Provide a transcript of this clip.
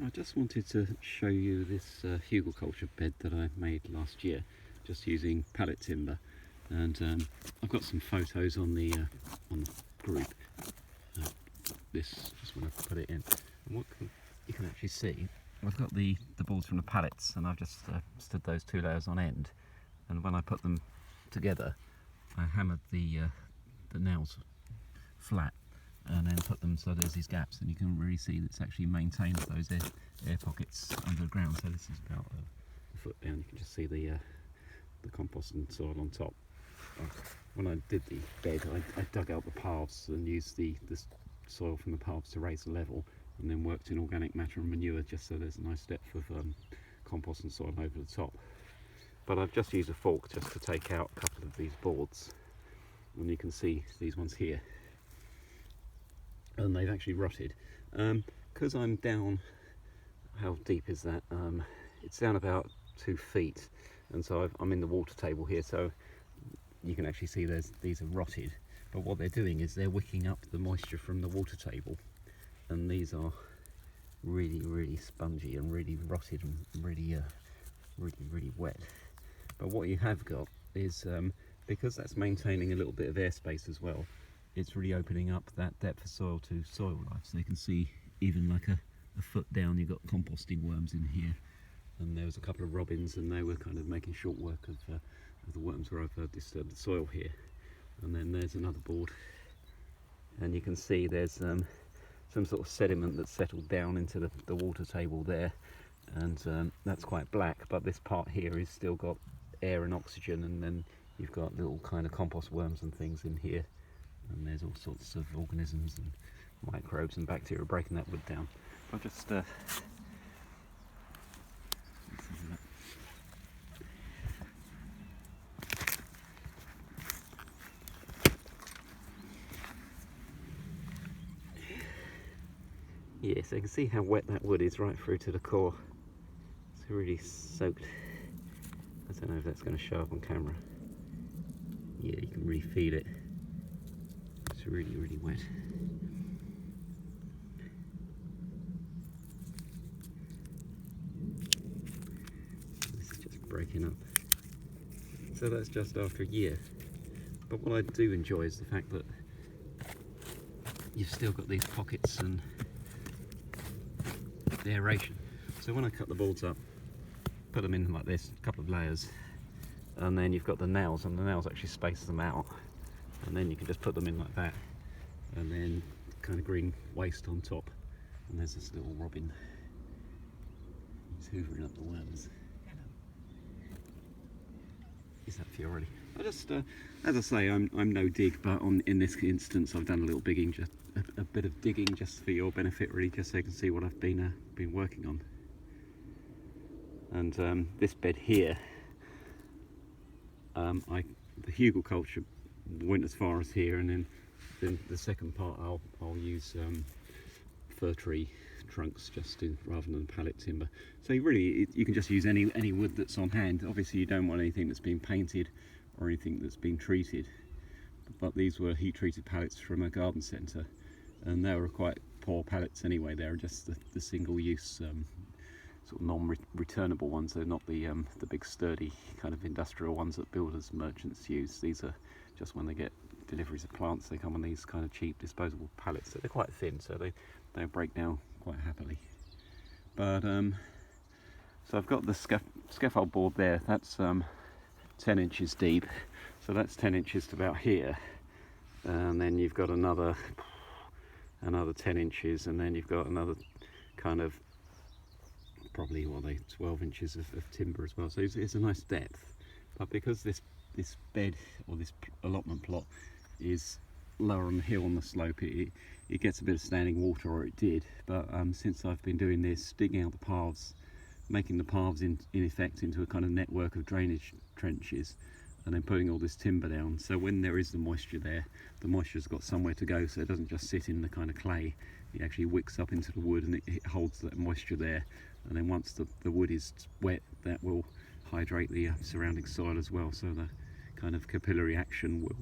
I just wanted to show you this Hugelkultur bed that I made last year, just using pallet timber, and I've got some photos on the group. This just want to put it in, and what you can actually see, I've got the boards from the pallets, and I've just stood those two layers on end, and when I put them together, I hammered the nails flat and then put them so there's these gaps, and you can really see that it's actually maintained those air pockets under the ground. So this is about a foot down. You can just see the compost and soil on top. When I did the bed, I dug out the paths and used the soil from the paths to raise the level, and then worked in organic matter and manure just so there's a nice depth of compost and soil over the top. But I've just used a fork just to take out a couple of these boards, and you can see these ones here, and they've actually rotted because I'm down, how deep is that, it's down about 2 feet, and so I'm in the water table here, so you can actually see these are rotted. But what they're doing is they're wicking up the moisture from the water table, and these are really spongy and really rotted and really wet. But what you have got is, because that's maintaining a little bit of airspace as well, it's really opening up that depth of soil to soil life. So you can see even like a foot down, you've got composting worms in here, and there was a couple of robins, and they were kind of making short work of the worms where I've disturbed the soil here. And then there's another board, and you can see there's some sort of sediment that's settled down into the water table there, and that's quite black, but this part here is still got air and oxygen, and then you've got little kind of compost worms and things in here, and there's all sorts of organisms and microbes and bacteria breaking that wood down. I'll just yeah, so you can see how wet that wood is right through to the core. It's really soaked. I don't know if that's going to show up on camera. Yeah, you can really feel it. It's really wet. This is just breaking up. So that's just after a year. But what I do enjoy is the fact that you've still got these pockets and the aeration. So when I cut the boards up, put them in like this, a couple of layers, and then you've got the nails, and the nails actually space them out, and then you can just put them in like that, and then kind of green waste on top. And there's this little robin, he's hoovering up the worms. Is that for you already? I just, as I say, I'm no dig, but in this instance I've done a little digging, just a bit of digging just for your benefit, really, just so you can see what I've been working on. And this bed here, the Hugelkultur went as far as here, and then the second part I'll use fir tree trunks rather than pallet timber. So you can just use any wood that's on hand. Obviously you don't want anything that's been painted or anything that's been treated, but these were heat treated pallets from a garden centre, and they were quite poor pallets anyway. They were just the single use sort of non-returnable ones. They're not the big sturdy kind of industrial ones that builders merchants use. These are just when they get deliveries of plants, they come on these kind of cheap disposable pallets. So they're quite thin, so they break down quite happily. But so I've got the scaffold board there. That's 10 inches deep, so that's 10 inches to about here, and then you've got another 10 inches, and then you've got another kind of probably 12 inches of timber as well. So it's a nice depth. But because this bed or this allotment plot is lower on the hill on the slope, it gets a bit of standing water, or it did. But since I've been doing this, digging out the paths, making the paths in effect into a kind of network of drainage trenches, and then putting all this timber down, so when there is the moisture there, the moisture's got somewhere to go, so it doesn't just sit in the kind of clay. It actually wicks up into the wood, and it holds that moisture there, and then once the wood is wet, that will hydrate the surrounding soil as well, so the kind of capillary action will